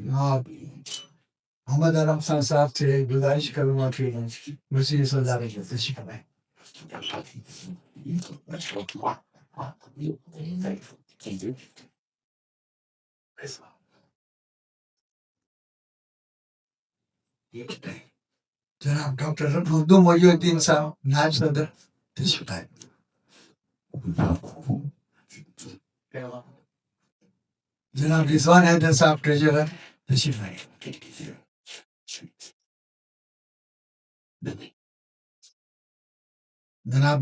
آپ محمد عالم خان صاحب سے گزارش کروں گا کہ مزید سزا تشریف لائیں. جناب ڈاکٹر مخدوم محی الدین صاحب نائب صدر تشریف لائیں. جناب رضوان حیدر صاحب ٹریجرر تشریف لائیں. جناب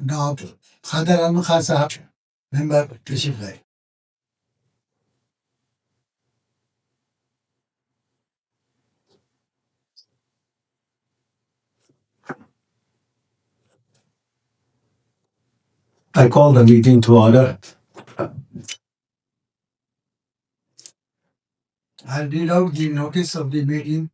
نواب خادر احمد خان صاحب ممبر تشریف لائیں. I call the meeting to order. I'll read out the notice of the meeting.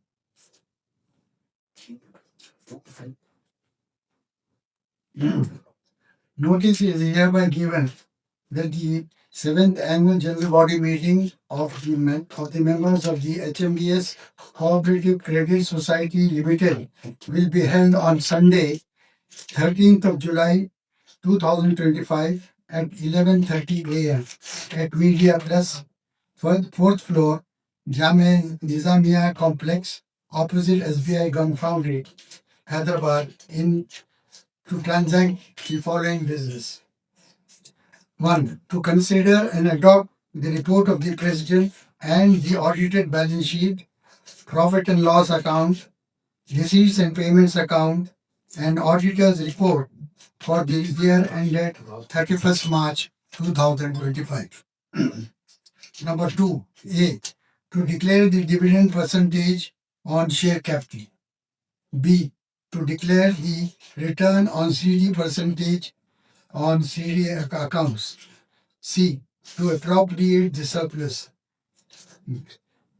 Notice is hereby given that the 7th Annual General Body Meeting of the members of the HMDS Cooperative Credit Society Limited will be held on Sunday, 13th of July 2025 at 11:30 a.m. at Media Plus, 4th floor, Jamia Nizamiya Complex, opposite SBI Gun Foundry, Hyderabad, to transact the following business. 1. To consider and adopt the report of the President and the audited balance sheet, profit and loss account, receipts and payments account, and auditor's report for the year ended 31st March 2025. Number 2. A. To declare the dividend percentage on share capital. B. To declare the return on CD percentage on CD accounts. C. To appropriate the surplus.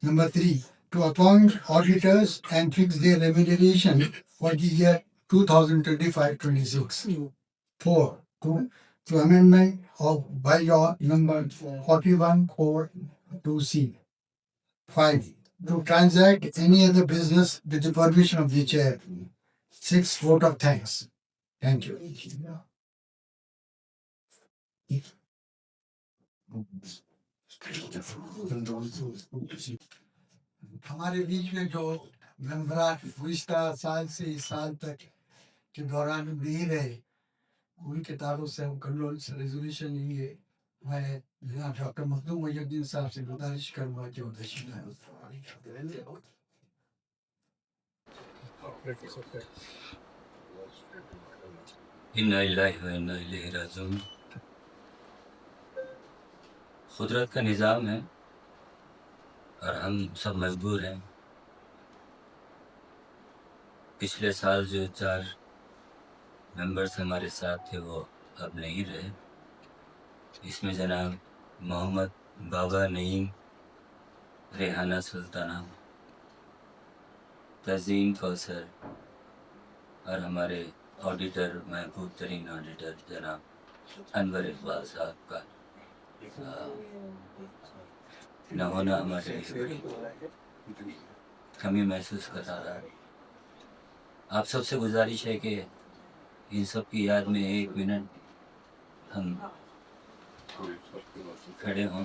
Number 3. To appoint auditors and fix their remuneration for the year 2025-26. 4. To amendment of bylaw number 41(4)(2)C. 5. To transact any other business with the permission of the chair. 6. Vote of thanks. Thank you. ہمارے بیچ میں جو ممبرات گزشتہ سال سے اس سال تک کے دوران نہیں رہے ان کے تعلق سے ہم کنڈولنس ریزولوشن لیں گے. میں جناب ڈاکٹر مخدوم محی الدین صاحب سے گزارش کروں گا کہ وہ تشریف لائیں. انا للہ و انا الیہ راجعون. قدرت کا نظام ہے اور ہم سب مجبور ہیں. پچھلے سال جو 4 ممبرس ہمارے ساتھ تھے وہ اب نہیں رہے. اس میں جناب محمد بابا نعیم، ریحانہ سلطانہ، تزین کوثر اور ہمارے آڈیٹر، محبوب ترین آڈیٹر جناب انور اقبال صاحب کا نہ ہونا ہمارے لیے بڑی کمی محسوس کرا رہا ہے. آپ سب سے گزارش ہے کہ ان سب کی یاد میں 1 منٹ ہم کھڑے ہوں.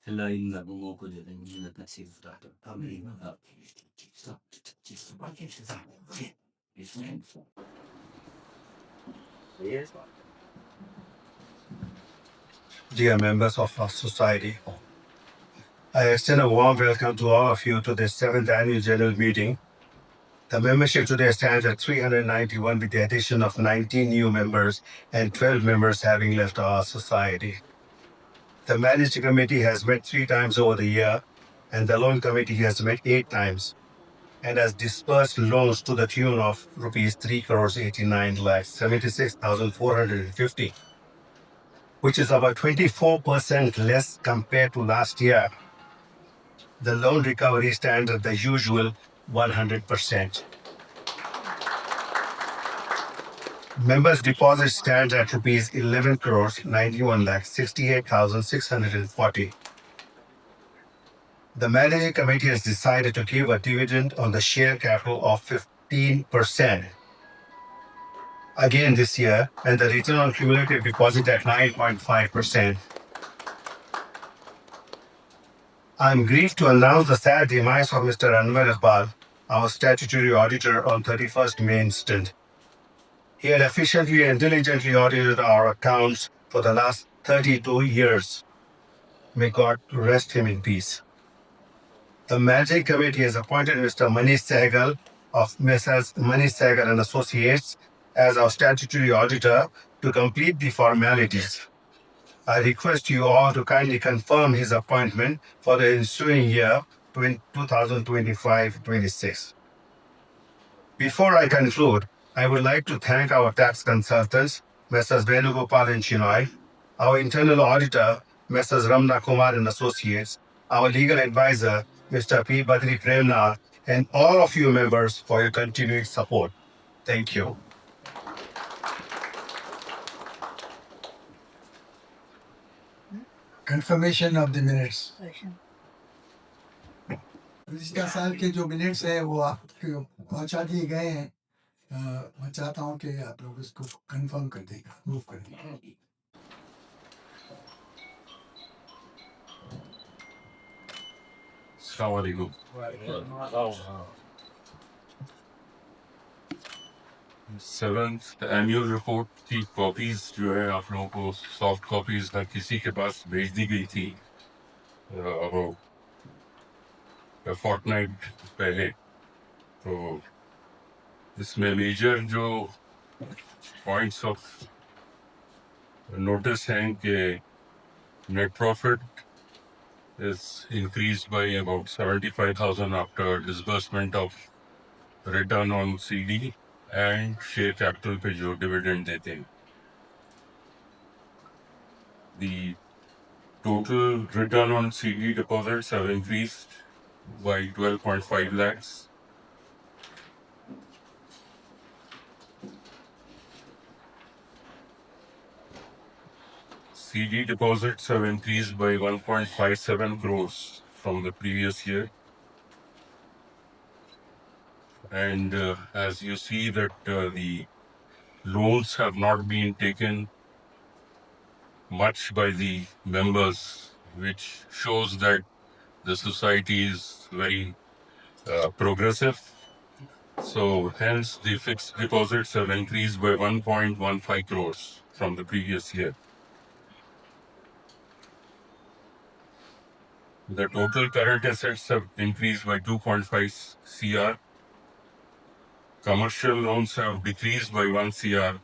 اللہ ان لوگوں کو جو نصیب Dear members of our society, I extend a warm welcome to all of you to this 7th Annual General Meeting. The membership today stands at 391 with the addition of 19 new members and 12 members having left our society. The managing committee has met 3 times over the year and the loan committee has met 8 times. and has disbursed loans to the tune of rupees 3 crores 89 lakhs 76,450, which is about 24% less compared to last year. The loan recovery stands at the usual 100%. Members' deposit stands at rupees 11 crores 91 lakhs 68,640. The managing committee has decided to give a dividend on the share capital of 15% again this year, and the return on cumulative deposit at 9.5%. I'm grieved to announce the sad demise of Mr. Anwar Iqbal, our statutory auditor, on 31st May instant. He had efficiently and diligently audited our accounts for the last 32 years. May God rest him in peace. The managing committee has appointed Mr. Manish Sehgal of Messrs. Manish Sehgal and Associates as our statutory auditor to complete the formalities. I request you all to kindly confirm his appointment for the ensuing year 2025-26. Before I conclude, I would like to thank our tax consultants, Messrs. Venugopal and Shinoy, our internal auditor, Messrs. Ramna Kumar and Associates, our legal advisor, Mr. P. Badri Premnath, and all of you members for your continued support. Thank you. Confirmation of the minutes. पिछले साल के जो minutes है वो आपको पहुंचा दिए गए हैं। मैं चाहता हूं कि आप लोग इसको कंफर्म कर देगा, मूव कर देगा। सेवेंथ एनुअल रिपोर्ट की कॉपीज जो है आप लोगों को सॉफ्ट कॉपीज हर किसी के पास भेज दी गई थी वो फोर्टनाइट पहले। तो इसमें मेजर जो पॉइंट्स ऑफ नोटिस हैं कि net profit is increased by about 75,000 after disbursement of return on CD and share capital पे जो dividend देते हैं। The total return on CD deposits have increased by 12.5 lakhs. CD deposits have increased by 1.57 crores from the previous year. And as you see that the loans have not been taken much by the members, which shows that the society is very progressive. So hence the fixed deposits have increased by 1.15 crores from the previous year. The total current assets have increased by 2.5 CR. Commercial loans have decreased by 1 CR.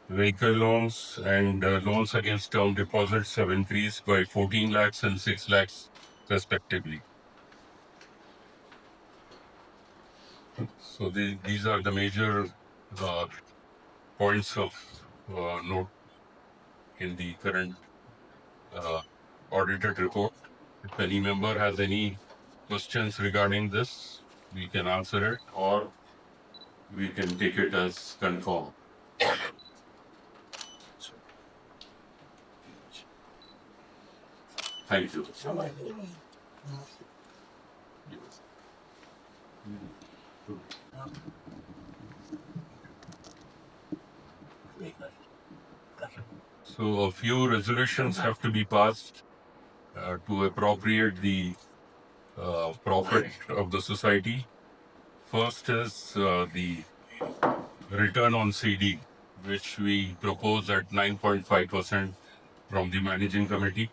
Vehicle loans and loans against term deposits have increased by 14 lakhs and 6 lakhs respectively. So these are the major points of note in the current audited report. If any member has any questions regarding this, we can answer it or we can take it as confirmed. Thank you. So a few resolutions have to be passed to appropriate the profit of the society. First is the return on CD, which we propose at 9.5% from the managing committee.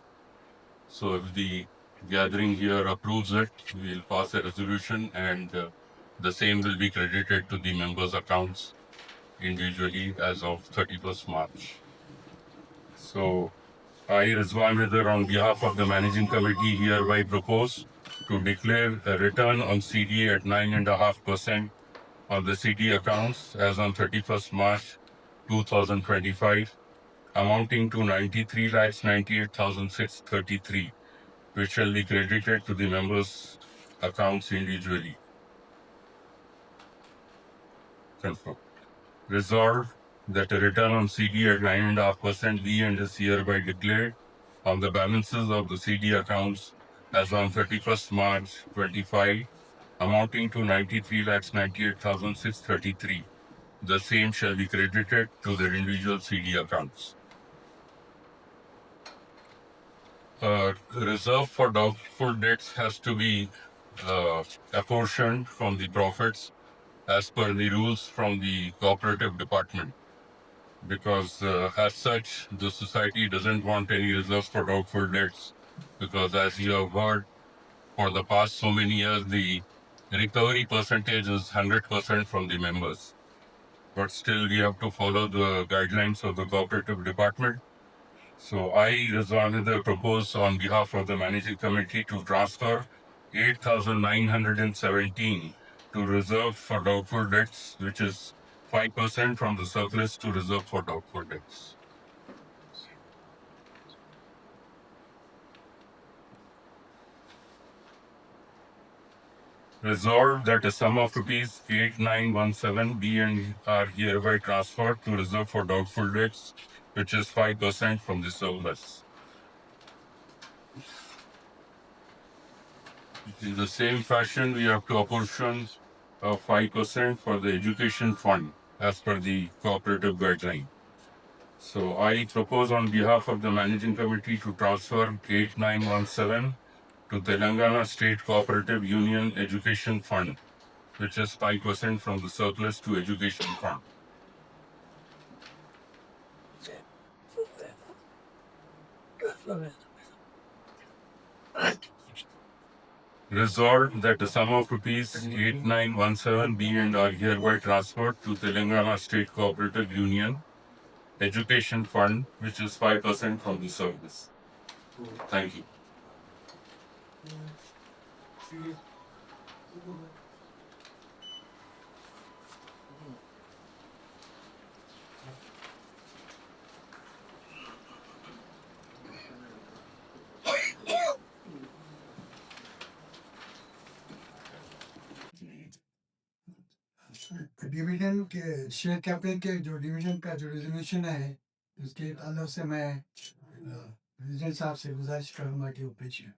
So if the gathering here approves it, we will pass a resolution and the same will be credited to the members' accounts individually as of 31st March. So I, Rizwan Haider, on behalf of the managing committee, hereby propose to declare a return on CD at 9.5% on the CD accounts as on 31st March 2025, amounting to 93,98,633, which shall be credited to the members' accounts individually. Confirm. Resolved that a return on CD at 9.5% be and is hereby declared on the balances of the CD accounts as on 31st March 25, amounting to 93,98,633. The same shall be credited to their individual CD accounts. Reserve for doubtful debts has to be apportioned from the profits as per the rules from the cooperative department, because as such the society doesn't want any reserves for doubtful debts, because as you have heard, for the past so many years the recovery percentage is 100% from the members, but still we have to follow the guidelines of the cooperative department. So I propose on behalf of the managing committee to transfer 8,917 to reserve for doubtful debts, which is 5% from the surplus to reserve for doubtful debts. Resolved that a sum of rupees 8917 be and are hereby transferred to reserve for doubtful debts, which is 5% from the surplus. In the same fashion, we have to apportion 5% for the education fund as per the cooperative guideline. So I propose on behalf of the managing committee to transfer 8917 to Telangana State Cooperative Union Education Fund, which is 5% from the surplus to education fund. Resolved that the sum of rupees 8917 be and are hereby transferred to Telangana State Cooperative Union Education Fund, which is 5% from the surplus. Thank you. Dividend के share capital के जो dividend का जो resolution है उसके ताल्लुक से मैं प्रेसिडेंट साहब से गुजारिश करूंगा कि वो पेश करें।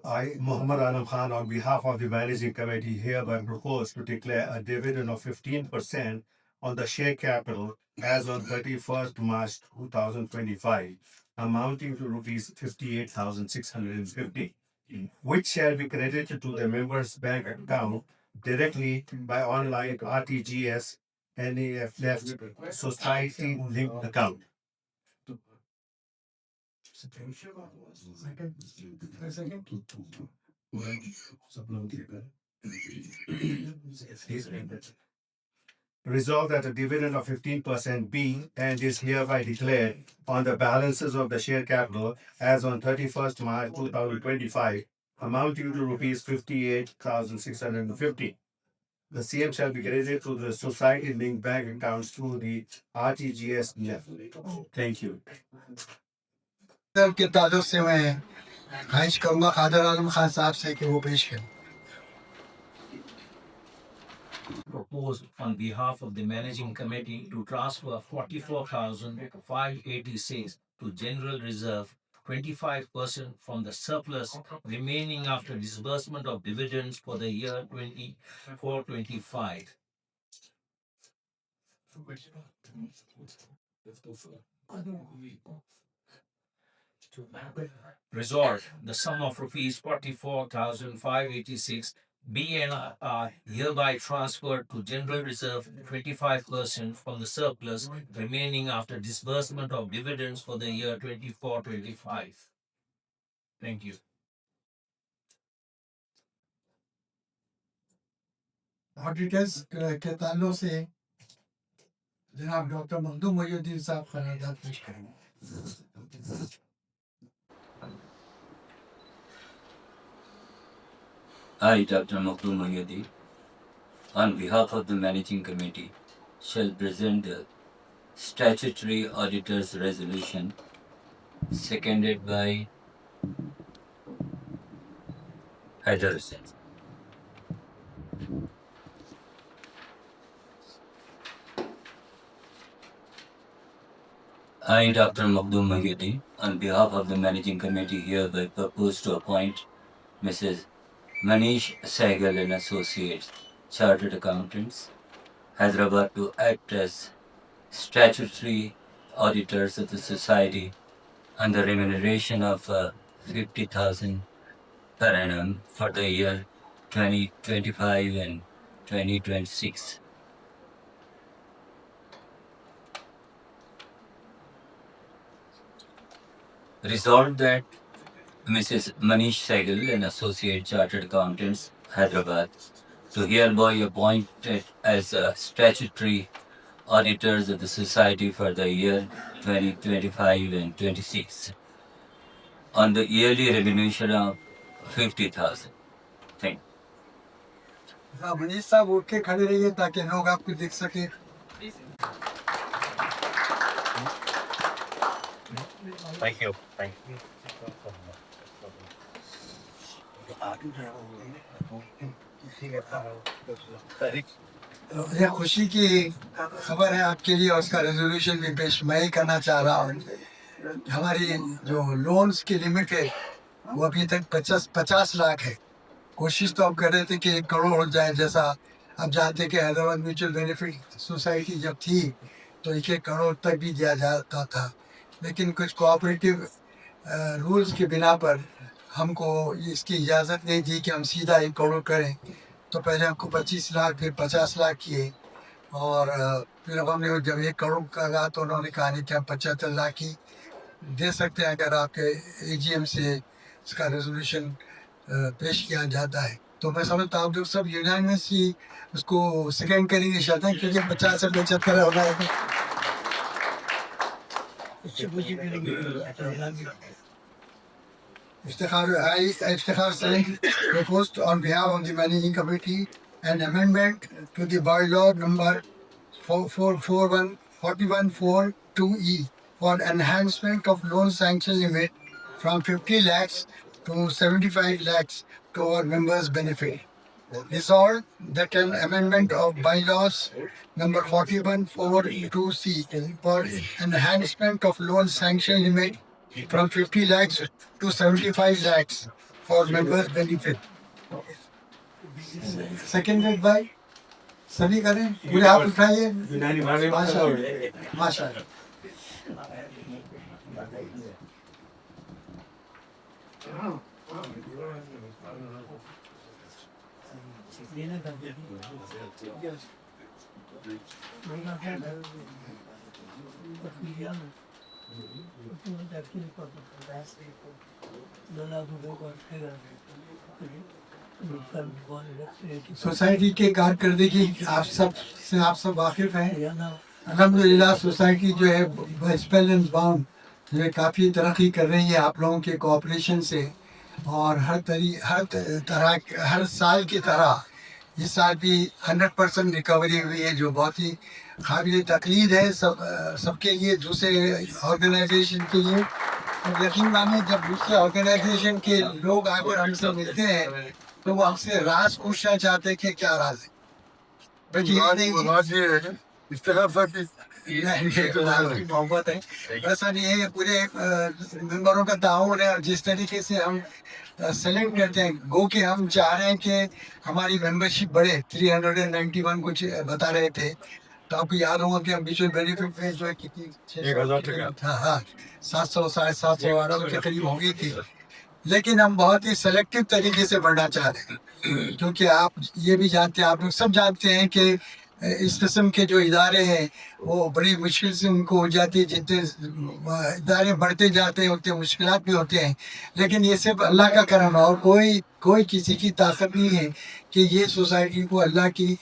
I, Muhammad Alam Khan, on behalf of the managing committee, hereby propose to declare a dividend of 15% on the share capital as on 31st March 2025, amounting to rupees 58,650, which shall be credited to the members' bank account directly by online RTGS NEFT Society linked account. Resolved that a dividend of 15% be and is hereby declared on the balances of the share capital as on 31st March 2025, amounting to rupees 58,650. The same shall be credited to the society linked bank accounts through the RTGS NEFT. Thank you. के ताल्लुक से मैं ख्वाहिश करूंगा कादर आलम खान साहब से कि वो पेश करें। Propose on behalf of the managing committee to transfer 44,586 to general reserve, 25% from the surplus remaining after disbursement of dividends for the year 24-25. Resolved, the sum of rupees 44,586 be and are hereby transferred to general reserve, 25% from the surplus remaining after disbursement of dividends for the year 24-25. Thank you. Auditors के ताल्लुक से जनाब doctor Makhdoom Moinuddin साहब खराजात पेश करेंगे. I, Dr. Makhdoom Mohyuddin, on behalf of the Managing Committee, shall present the Statutory Auditor's Resolution, seconded by Haidar Hussain. I, Dr. Makhdoom Mohyuddin, on behalf of the Managing Committee, hereby propose to appoint Mrs. Manish Sehgal and Associates, Chartered Accountants, Hyderabad, to act as statutory auditors of the society on the remuneration of 50,000 per annum for the year 2025 and 2026. Resolved that Mrs. Manish Sehgal and Associate Chartered Accountants, Hyderabad, to hereby appointed as statutory auditors of the society for the year 2025 and 26 on the yearly remuneration of 50,000. Thank you. हाँ, मनीष साहब उठ के खड़े रहिए ताकि लोग आपको देख सके. Thank you. Thank you. ये खुशी की खबर है आपके लिए और उसका रेजोल्यूशन भी पेश मैं ही करना चाह रहा हूँ. हमारी जो लोन्स की लिमिट है वो अभी तक 50 लाख है. कोशिश तो आप कर रहे थे कि 1 करोड़ हो जाए, जैसा आप जानते कि हैदराबाद म्यूचुअल बेनिफिट सोसाइटी जब थी तो 1 करोड़ तक भी दिया जाता था, लेकिन कुछ कोऑपरेटिव रूल्स के बिना पर हमको इसकी इजाज़त नहीं थी कि हम सीधा 1 करोड़ करें. तो पहले हमको 25 लाख फिर 50 लाख किए और फिर हमने जब 1 करोड़ का कहा तो उन्होंने कहा नहीं कि हम 75 लाख ही दे सकते हैं अगर आपके AGM से इसका रेजोल्यूशन पेश किया जाता है. तो मैं समझता हूँ आप लोग सब यूनानिमसली उसको सेकेंड करेंगे शायद, क्योंकि 50 से 75 होना है. Iftikhar Singh proposed on behalf of the Managing Committee an amendment to the bylaw number 414E for enhancement of loan sanction limit from 50 lakhs to 75 lakhs to our members' benefit. Resolved that an amendment of bylaws number 4142C for enhancement of loan sanction limit from 50 lakhs to 75 lakhs for members' benefit. Seconded by सभी करें, पूरे हाथ उठाइए. माशाअल्लाह माशाअल्लाह. Society के कारकर्दगी आप सब वाकिफ हैं. अल्हम्दुलिल्लाह सोसाइटी जो है वेस्ट बैलेंस बाउंड जो है काफ़ी तरक्की कर रही है आप लोगों के कोऑपरेशन से, और हर साल की तरह इस साल भी 100% रिकवरी हुई है, जो बहुत ही काबिल तकलीद है सबके लिए, दूसरे ऑर्गेनाइजेशन के लिए. और यकीन मानिए जब दूसरे ऑर्गेनाइजेशन के लोग आकर हमसे मिलते हैं तो वो हमसे राज पूछना चाहते हैं कि क्या राज है. मोहब्बत है ऐसा नहीं है, ये पूरे मेंबरों का ताउन है. और जिस तरीके से हम सेलेक्ट करते हैं, गो कि हम चाह रहे हैं कि हमारी मेंबरशिप बढ़े. 391 कुछ बता रहे थे, तो आपको याद होगा कि हम म्यूचुअल बेनिफिट में जो है कितनी 700 750 के करीब हो गई थी. लेकिन हम बहुत ही सेलेक्टिव तरीके से बढ़ना चाह रहे हैं, क्योंकि आप ये भी जानते हैं, आप लोग सब जानते हैं कि इस किस्म के जो इदारे हैं वो बड़ी मुश्किल से उनको हो जाती है। जितने इदारे बढ़ते जाते हैं उतने मुश्किलात भी होते हैं, लेकिन ये सिर्फ अल्लाह का करम है और कोई किसी की ताकत नहीं है कि ये सोसाइटी को अल्लाह की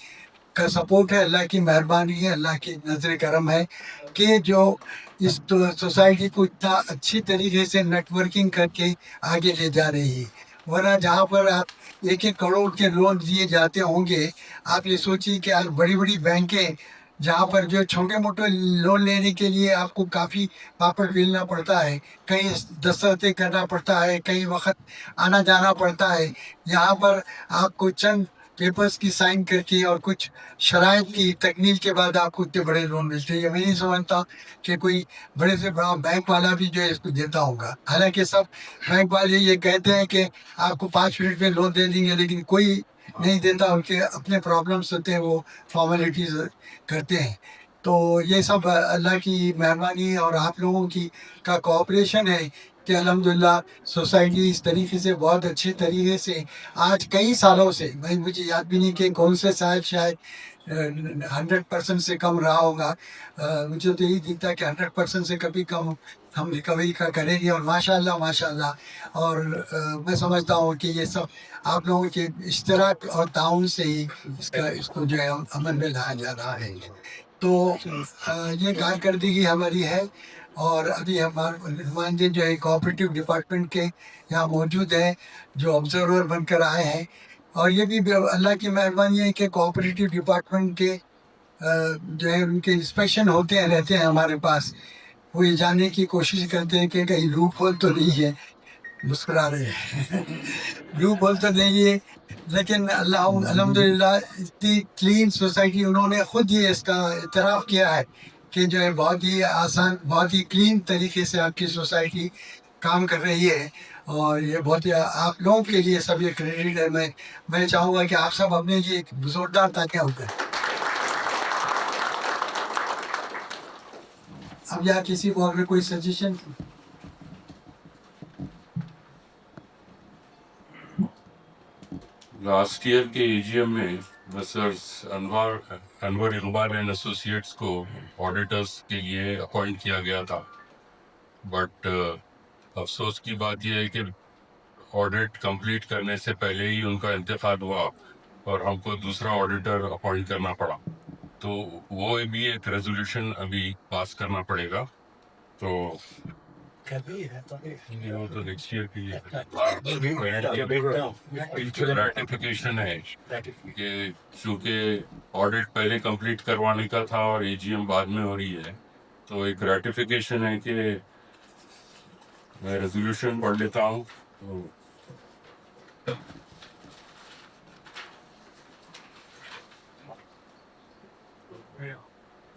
का सपोर्ट है, अल्लाह की मेहरबानी है, अल्लाह की नजर करम है कि जो इस सोसाइटी को इतना अच्छी तरीके से नेटवर्किंग करके आगे ले जा रही है। वरना जहाँ पर आप 1-1 करोड़ के लोन दिए जाते होंगे, आप ये सोचिए कि आज बड़ी बड़ी बैंकें जहाँ पर जो छोटे मोटे लोन लेने के लिए आपको काफ़ी पापड़ बेलना पड़ता है, कहीं दस्तखतें करना पड़ता है, कई वक्त आना जाना पड़ता है, यहाँ पर आपको चंद पेपर्स की साइन करके और कुछ शराइत की तकमील के बाद आपको इतने बड़े लोन मिलते हैं। ये मैं नहीं समझता कि कोई बड़े से बड़ा बैंक वाला भी जो है इसको देता होगा। हालांकि सब बैंक वाले ये कहते हैं कि आपको 5 मिनट में लोन दे देंगे, लेकिन कोई नहीं देता, उनके अपने प्रॉब्लम्स होते हैं, वो फॉर्मेलिटीज करते हैं। तो ये सब अल्लाह की मेहरबानी और आप लोगों की का कोऑपरेशन है कि अल्हम्दुलिल्लाह सोसाइटी इस तरीके से बहुत अच्छे तरीके से आज कई सालों से, मैं मुझे याद भी नहीं कि कौन से शायद 100% से कम रहा होगा। मुझे तो यही दिखता है कि 100% से कभी कम हम रिकवरी का करेंगे और माशाल्लाह माशाल्लाह। और मैं समझता हूँ कि ये सब आप लोगों के इश्तराक और ताउन से ही इसको जो है अमल में लाया जा रहा है। तो ये कारकर्दगी हमारी है। और अभी हमारे नुमाइंदे जो है कोऑपरेटिव डिपार्टमेंट के यहाँ मौजूद हैं, जो ऑब्जर्वर बनकर आए हैं। और ये भी अल्लाह की मेहरबानी है कि कोऑपरेटिव डिपार्टमेंट के जो है उनके इंस्पेक्शन होते हैं रहते हैं हमारे पास। वो ये जानने की कोशिश करते हैं कि कहीं लूप होल तो नहीं है। मुस्कुरा रहे हैं लूप होल तो नहीं है, लेकिन अल्लाह अल्हम्दुलिल्लाह इतनी क्लीन सोसाइटी उन्होंने खुद ही इसका इतराफ़ किया है कि जो है बहुत ही आसान, बहुत ही क्लीन तरीके से आपकी सोसाइटी काम कर रही है। और ये बहुत ही आप लोगों के लिए सब ये क्रेडिट है। मैं चाहूँगा कि आप सब अपने लिए एक जोरदार तालियां होकर। अब यहाँ किसी को अगर कोई सजेशन, लास्ट ईयर के एजीएम में misters Anwar Iqbal and associates को ऑडिटर्स के लिए अपॉइंट किया गया था, बट अफसोस की बात यह है कि ऑडिट कंप्लीट करने से पहले ही उनका इंतकाल हुआ और हमको दूसरा ऑडिटर अपॉइंट करना पड़ा। तो वो भी एक रेजोल्यूशन अभी पास करना पड़ेगा। तो वो तो नेक्स्ट ईयर की रेटिफिकेशन है कि चूंकि ऑडिट पहले कंप्लीट करवाने का था और एजीएम बाद में हो रही है, तो एक रेटिफिकेशन है कि मैं रेजोल्यूशन पढ़ लेता हूँ। तो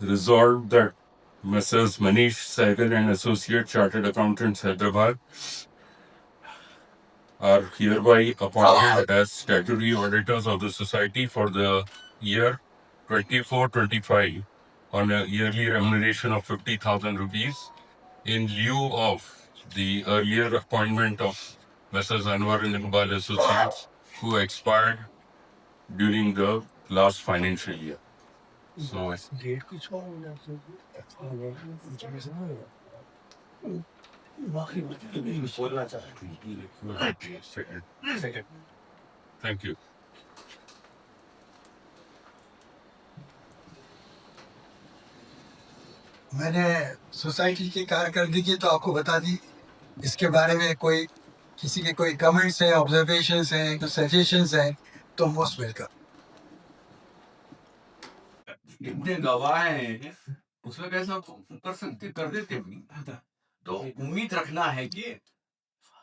resolved that Messrs. Manish Sehgal and Associate Chartered Accountants, Hyderabad, are hereby appointed as statutory auditors of the society for the year 24-25 on a yearly remuneration of 50,000 rupees in lieu of the earlier appointment of Messrs. Anwar and Iqbal Associates, who expired during the last financial year. So, thank you. मैंने society की कारकर्दगी तो आपको बता दी। इसके बारे में कोई किसी के कोई कमेंट्स हैं, ऑब्जर्वेशंस हैं, तो सजेशंस हैं, तो मोस्ट वेलकम। इतने गवाह हैं उसमें कैसा कर सकते, कर देते भी। तो उम्मीद रखना है कि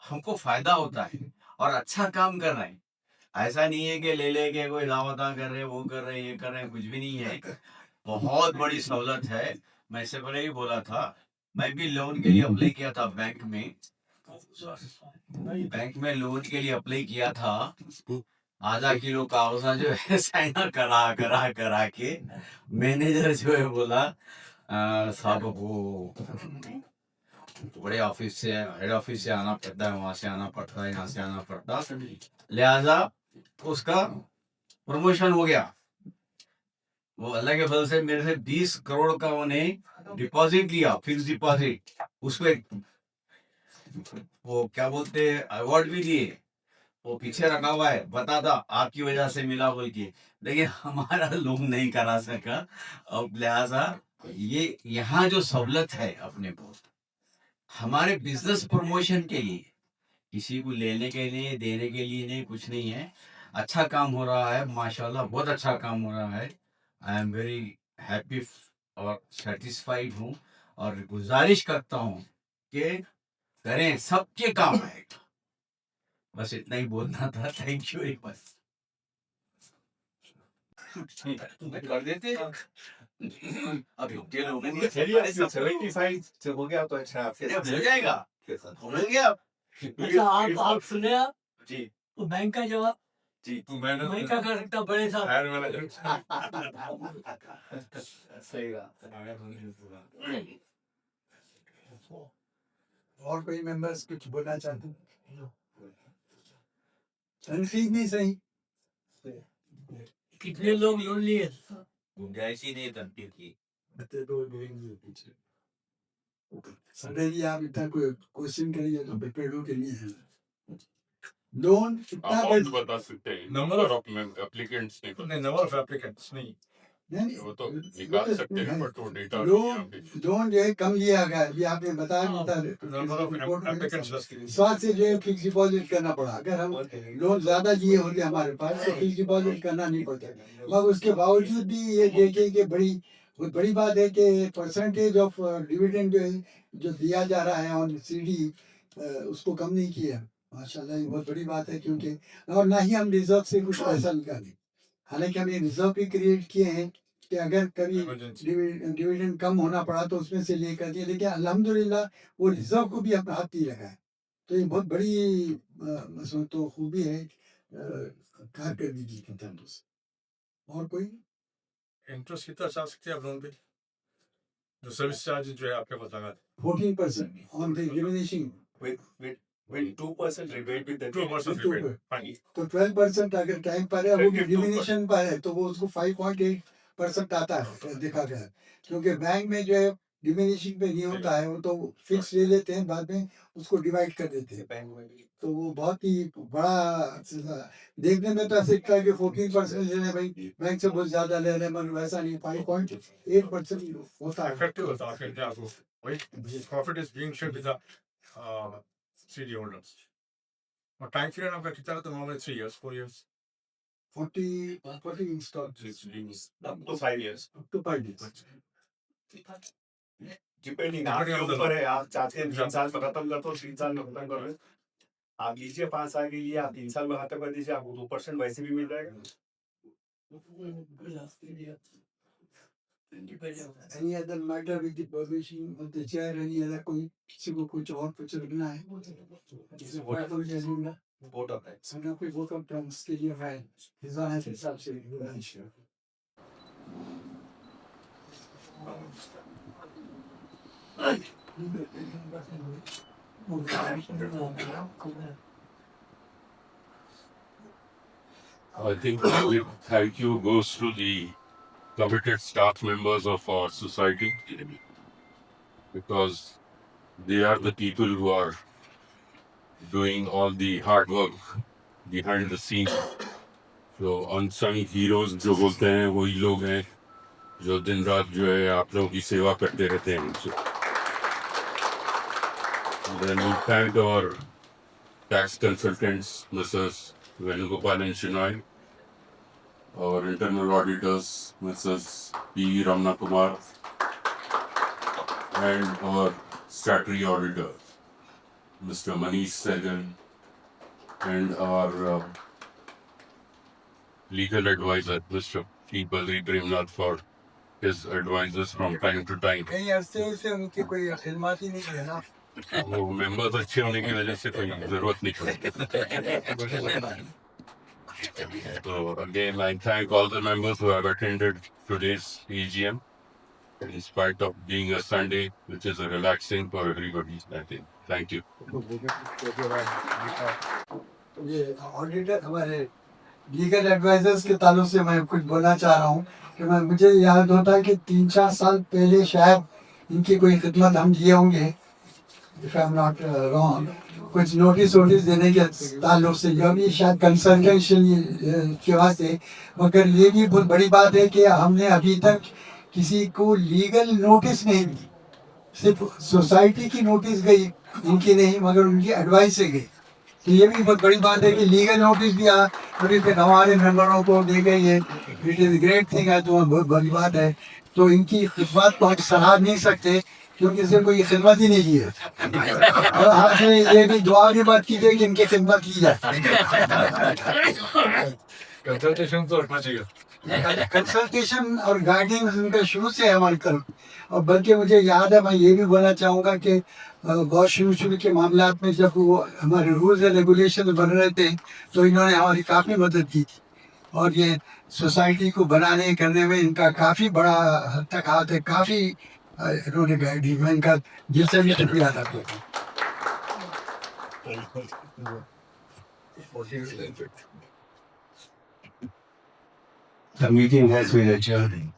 हमको फायदा होता है और अच्छा काम कर रहे हैं। ऐसा नहीं है कि ले लेके कोई दावता कर रहे, वो कर रहे, ये कर रहे, कुछ भी नहीं है। बहुत बड़ी सहूलत है। मैं इससे पहले ही बोला था, मैं भी लोन के लिए अप्लाई किया था बैंक में लोन के लिए अप्लाई किया था। आधा किलो कागजा जो है साइन करा के मैनेजर जो है बोला साहब वो बड़े ऑफिस से, हेड ऑफिस से आना पड़ता है, वहां से आना पड़ता है, यहाँ से आना पड़ता, लिहाजा उसका प्रमोशन हो गया। वो अल्लाह के फजल से मेरे से 20 करोड़ का उन्हें डिपॉजिट लिया, फिक्स डिपॉजिट, उस पे वो क्या बोलते हैं अवार्ड भी दिए, वो पीछे रखा हुआ है, बता था आपकी वजह से मिला बोल के, लेकिन हमारा लोग नहीं करा सका। अब लिहाजा ये यहाँ जो सहूलत है अपने को, हमारे बिजनेस प्रमोशन के लिए, किसी को लेने के लिए देने के लिए नहीं, कुछ नहीं है। अच्छा काम हो रहा है माशाल्लाह, बहुत अच्छा काम हो रहा है। आई एम वेरी हैप्पी और सेटिस्फाइड हूँ, और गुजारिश करता हूँ कि करें, सबके काम आएगा। बस इतना ही बोलना था। Thank you very much. कर देते अभी के लोगों ने चलिए 75 से हो गया तो अच्छा फिर अब हो जाएगा, हो गया। अच्छा आप सुने आप जी तो बैंक का जवाब जी मैं क्या कर सकता बड़े साहब। हायर मैनेजर सही और कोई मेंबर्स कुछ बोलना चाहते हैं? तनखीद नहीं सही। कितने लोग लोन लिए? गुंजाइश ही नहीं बनती थी। सडनली आप इतना कोई क्वेश्चन करिए तो प्रिपेयर हो के लिए है। लोन कितना अमाउंट बता सकते हैं, नंबर ऑफ एप्लीकेंट्स नहीं, नंबर ऑफ एप्लीकेंट्स नहीं नहीं वो तो निकाल सकते हैं, बट वो डेटा लोन जो है कम लिया गया, अभी आपने बताया नहीं था। नंबर ऑफ एप्लीकेंट्स इस बात से जो है फिक्स डिपॉजिट करना पड़ा। अगर हम लोन ज्यादा लिए होते हमारे पास तो फिक्स डिपॉजिट करना नहीं पड़ता, मगर उसके बावजूद भी ये देखें कि बहुत बड़ी बात है कि परसेंटेज ऑफ डिविडेंड जो है जो दिया जा रहा है ऑन सीडी उसको कम नहीं किया। माशाल्लाह ये बहुत बड़ी बात है, क्योंकि और ना ही हम रिजर्व से कुछ पैसा निकालें। हालांकि हम ये रिजर्व भी क्रिएट किए हैं कि अगर कभी डिविडेंड कम होना पड़ा तो उसमें से लेकर दिए, लेकिन अल्हम्दुलिल्लाह वो रिजर्व को भी अपना हाथ नहीं लगाए। तो ये बहुत बड़ी तो खूबी है कारकर्दगी की तरफ से। और कोई इंटरेस्ट कितना चाह सकते हैं आप लोन पे? जो सर्विस चार्ज जो है आपके बताना 14% on the रिमिनेशन, with 2% rebate with the 2% rebate fine. तो 12% अगर टाइम पर है, वो रिमिनेशन पर है तो वो उसको 5.8% आता है देखा गया। क्योंकि बैंक में जो है डिमिनिशिंग पे नहीं होता है, वो तो फिक्स ले लेते हैं, बाद में उसको डिवाइड कर देते हैं बैंक में। तो वो बहुत ही बड़ा देखने में तो ऐसे लगता है कि 14% ले भाई बैंक से बहुत ज्यादा ले रहे हैं, मगर वैसा नहीं, 5.8% होता है। Effective होता है फिर क्या आपको वही profit is being shared with the CD holders. और टाइम पीरियड आपका कितना रहता है? Normally 3 years 4 years 40 installments up to 5 years up to 5 years। Depending आपके ऊपर है, आप चाहते हैं 3 साल में खत्म कर दो, 3 साल में खत्म कर दो। आप लीजिए 5 साल के लिए, आप 3 साल में खत्म कर दीजिए, आपको 2% वैसे भी मिल जाएगा। Any other matter with the permission of the chair? Any other कोई किसी को कुछ और कुछ रखना है? किसी को तो जरूर वोट ऑफ राइट्स सना कोई वो कम टर्म उसके लिए है हिसाब है हिसाब से I think the thank you goes to the committed staff members of our society, because they are the people who are doing all the hard work behind the scenes. So unsung heroes जो बोलते हैं वही लोग हैं जो दिन रात जो है आप लोगों की सेवा करते रहते हैं। So, then we thank our tax consultants, Mrs. Venugopalan Shinoy, our internal auditors, Mrs. P. Ramna Kumar, and our statutory auditor, Mr. Manish Sehgal, and our legal advisor, Mr. P. Balri Premnath, for his advices from time to time. कहीं अरसे से उनकी कोई खिदमत ही नहीं है ना। वो मेंबर्स अच्छे होने की वजह से कोई जरूरत नहीं पड़ती। So again, I thank all the members who have attended today's AGM, in spite of being a Sunday, which is a relaxing for everybody, I think. Thank you. ये ऑडिटर हमारे लीगल एडवाइजर्स के ताल्लुक से मैं कुछ बोलना चाह रहा हूँ कि मुझे याद होता है कि 3-4 साल पहले शायद इनकी कोई खिदमत हम दिए होंगे, if I am not wrong, कुछ नोटिस वोटिस देने के ताल्लुक से, जो भी शायद कंसल्टेशन के वास्ते। मगर ये भी बहुत बड़ी बात है कि हमने अभी तक किसी को लीगल नोटिस नहीं दी, सिर्फ सोसाइटी की नोटिस गई, उनकी नहीं मगर उनकी एडवाइस से गई। तो ये भी बहुत बड़ी बात है कि लीगल नोटिस भी अभी तक हमारे मेंबरों को दे गई है। इट इज़ ग्रेट थिंग है, तो बहुत बड़ी बात है। तो इनकी खिदमत को हम सराह नहीं सकते क्योंकि इससे कोई खिदमत ही नहीं की है। और आपने ये भी दुआ की बात कीजिए कि इनकी खिदमत की जाए। कंसल्टेशन और गाइडेंस उनका शुरू से है हमारी तरफ। और बल्कि मुझे याद है, मैं ये भी बोलना चाहूँगा कि बहुत शुरू के मामलात में जब वो हमारे रूल्स एंड रेगुलेशन बन रहे थे तो इन्होंने हमारी काफ़ी मदद की थी। और ये सोसाइटी को बनाने करने में इनका काफ़ी बड़ा हद तक हाथ है। काफ़ी इन्होंने गाइड की, मैं इनका दिल से भी शुक्रिया अदा करता हूँ। The meeting has been adjourned.